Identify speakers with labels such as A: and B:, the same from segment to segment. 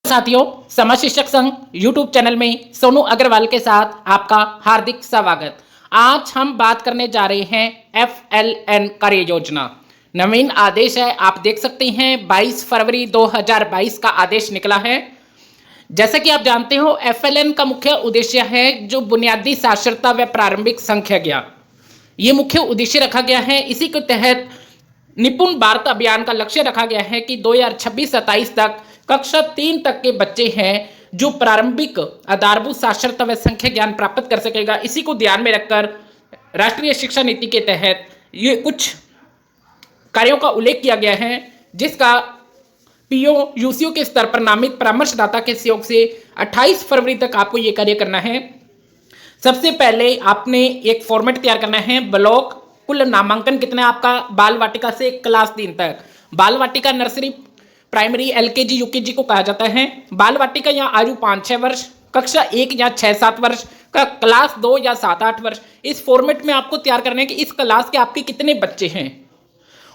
A: साथियों, समाज शिक्षक संघ यूट्यूब चैनल में सोनू अग्रवाल के साथ आपका हार्दिक स्वागत। आज हम बात करने जा रहे हैं FLN कार्य योजना। नवीन आदेश है, आप देख सकते हैं 22 फरवरी 2022 का आदेश निकला है। जैसा कि आप जानते हो, FLN का मुख्य उद्देश्य है जो बुनियादी साक्षरता व प्रारंभिक संख्या ज्ञान, ये मुख्य उद्देश्य रखा गया है। इसी के तहत निपुण भारत अभियान का लक्ष्य रखा गया है कि 2026-27 तक कक्षा 3 तक के बच्चे हैं जो प्रारंभिक आधारभूत साक्षरता व संख्या ज्ञान प्राप्त कर सकेगा। इसी को ध्यान में रखकर राष्ट्रीय शिक्षा नीति के तहत ये कुछ कार्यों का उल्लेख किया गया है, जिसका पीओ यूसीओ के स्तर पर नामित परामर्शदाता के सहयोग से 28 फरवरी तक आपको ये कार्य करना है। सबसे पहले आपने एक फॉर्मेट तैयार करना है। ब्लॉक कुल नामांकन कितना है आपका, बाल वाटिका से क्लास 3 तक। बाल वाटिका नर्सरी, प्राइमरी, LKG UKG को कहा जाता है। बाल वाटिका या आयु 5-6 वर्ष, कक्षा 1 या 6-7 वर्ष का, क्लास 2 या 7-8 वर्ष। इस फॉर्मेट में आपको तैयार करना है कि इस क्लास के आपके कितने बच्चे हैं,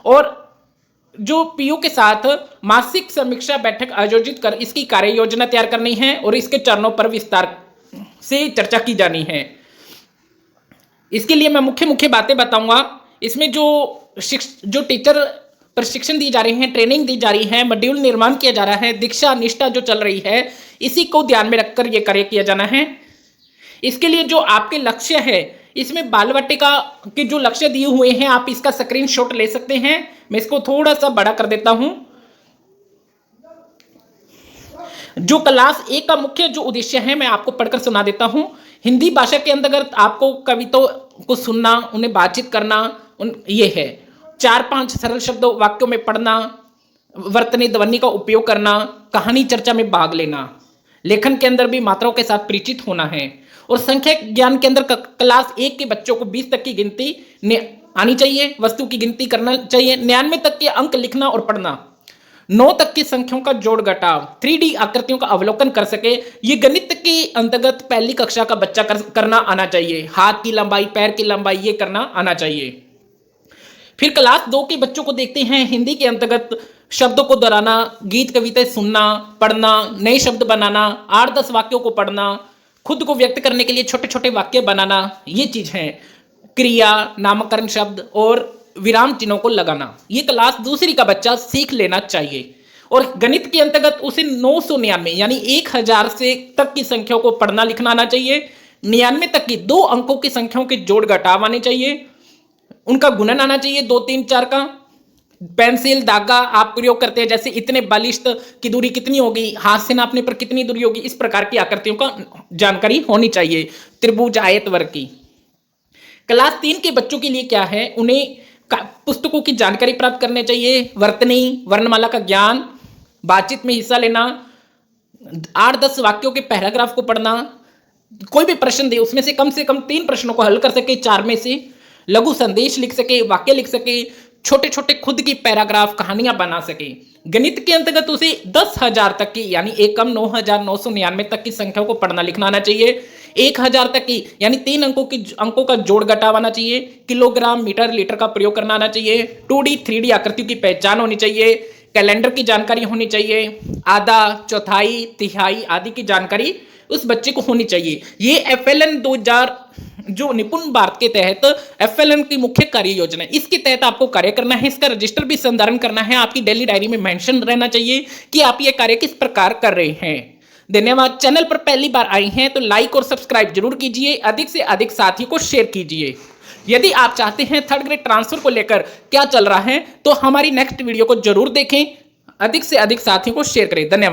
A: और जो पीयू के साथ मासिक समीक्षा बैठक आयोजित कर इसकी कार्य योजना तैयार करनी है और इसके चरणों पर विस्तार से चर्चा की जानी है। इसके लिए मैं मुख्य बातें बताऊंगा। इसमें जो टीचर प्रशिक्षण दी जा रही है, ट्रेनिंग दी जा रही है, मॉड्यूल निर्माण किया जा रहा है, दीक्षा निष्ठा जो चल रही है, इसी को ध्यान में रखकर यह कार्य किया जाना है। इसके लिए जो आपके लक्ष्य है, इसमें बाल वाटिका के जो लक्ष्य दिए हुए हैं, आप इसका स्क्रीनशॉट ले सकते हैं। मैं इसको थोड़ा सा बड़ा कर देता हूं। जो क्लास 1 का मुख्य जो उद्देश्य है, मैं आपको पढ़कर सुना देता हूं। हिंदी भाषा के अंतर्गत आपको कविताओं को सुनना, उन्हें बातचीत करना, ये है। 4-5 सरल शब्दों वाक्यों में पढ़ना, वर्तनी ध्वनि का उपयोग करना, कहानी चर्चा में भाग लेना, लेखन के अंदर भी मात्राओं के साथ परिचित होना है। और संख्या ज्ञान के अंदर क्लास 1 के बच्चों को 20 तक की गिनती आनी चाहिए, वस्तु की गिनती करना चाहिए, 99 तक के अंक लिखना और पढ़ना, 9 तक की संख्याओं का जोड़ घटाव, 3D आकृतियों का अवलोकन कर सके। ये गणित के अंतर्गत पहली कक्षा का बच्चा करना आना चाहिए। हाथ की लंबाई, पैर की लंबाई, ये करना आना चाहिए। फिर क्लास 2 के बच्चों को देखते हैं। हिंदी के अंतर्गत शब्दों को दोहराना, गीत कविताएं सुनना, पढ़ना, नए शब्द बनाना, 8-10 वाक्यों को पढ़ना, खुद को व्यक्त करने के लिए छोटे छोटे वाक्य बनाना, ये चीज है। क्रिया, नामकरण शब्द और विराम चिन्हों को लगाना, ये क्लास 2 का बच्चा सीख लेना चाहिए। और गणित के अंतर्गत उसे 999 यानी 1000 से तक की संख्याओं को पढ़ना लिखना आना चाहिए। 99 तक की 2 अंकों की संख्याओं के जोड़ घटाव आने चाहिए, उनका गुणन आना चाहिए 2, 3, 4 का। पेंसिल, धागा आप प्रयोग करते हैं, जैसे इतने बलिष्ठ की दूरी कितनी होगी, हाथ से नापने पर कितनी दूरी होगी, इस प्रकार की आकृतियों का जानकारी होनी चाहिए। त्रिभुज, आयत, वर्ग की। क्लास 3 के बच्चों के लिए क्या है, उन्हें पुस्तकों की जानकारी प्राप्त करनी चाहिए, वर्तनी, वर्णमाला का ज्ञान, बातचीत में हिस्सा लेना, 8-10 वाक्यों के पैराग्राफ को पढ़ना, कोई भी प्रश्न दे उसमें से कम 3 प्रश्नों को हल कर सके, 4 में से लघु संदेश लिख सके, वाक्य लिख सके, छोटे छोटे खुद की पैराग्राफ, कहानियां बना सके। गणित के अंतर्गत उसे 10,000 तक की यानी एकम 9,999 तक की संख्याओं को पढ़ना लिखना आना चाहिए। 1000 तक की यानी 3 अंकों का जोड़ घटाव आना चाहिए। किलोग्राम, मीटर, लीटर का प्रयोग करना आना चाहिए। 2D 3D आकृतियों की पहचान होनी चाहिए। कैलेंडर की जानकारी होनी चाहिए। आधा, चौथाई, तिहाई आदि की जानकारी उस बच्चे को होनी चाहिए। ये FLN 2000 जो निपुण भारत के तहत FLN की मुख्य कार्य योजना है, इसके तहत आपको कार्य करना है। इसका रजिस्टर भी संधारण करना है। आपकी डेली डायरी में मेंशन रहना चाहिए कि आप ये कार्य किस प्रकार कर रहे हैं। धन्यवाद। चैनल पर पहली बार आए हैं तो लाइक और सब्सक्राइब जरूर कीजिए। अधिक से अधिक साथियों को शेयर कीजिए। यदि आप चाहते हैं 3rd ग्रेड ट्रांसफर को लेकर क्या चल रहा है, तो हमारी नेक्स्ट वीडियो को जरूर देखें। अधिक से अधिक साथियों को शेयर करें। धन्यवाद।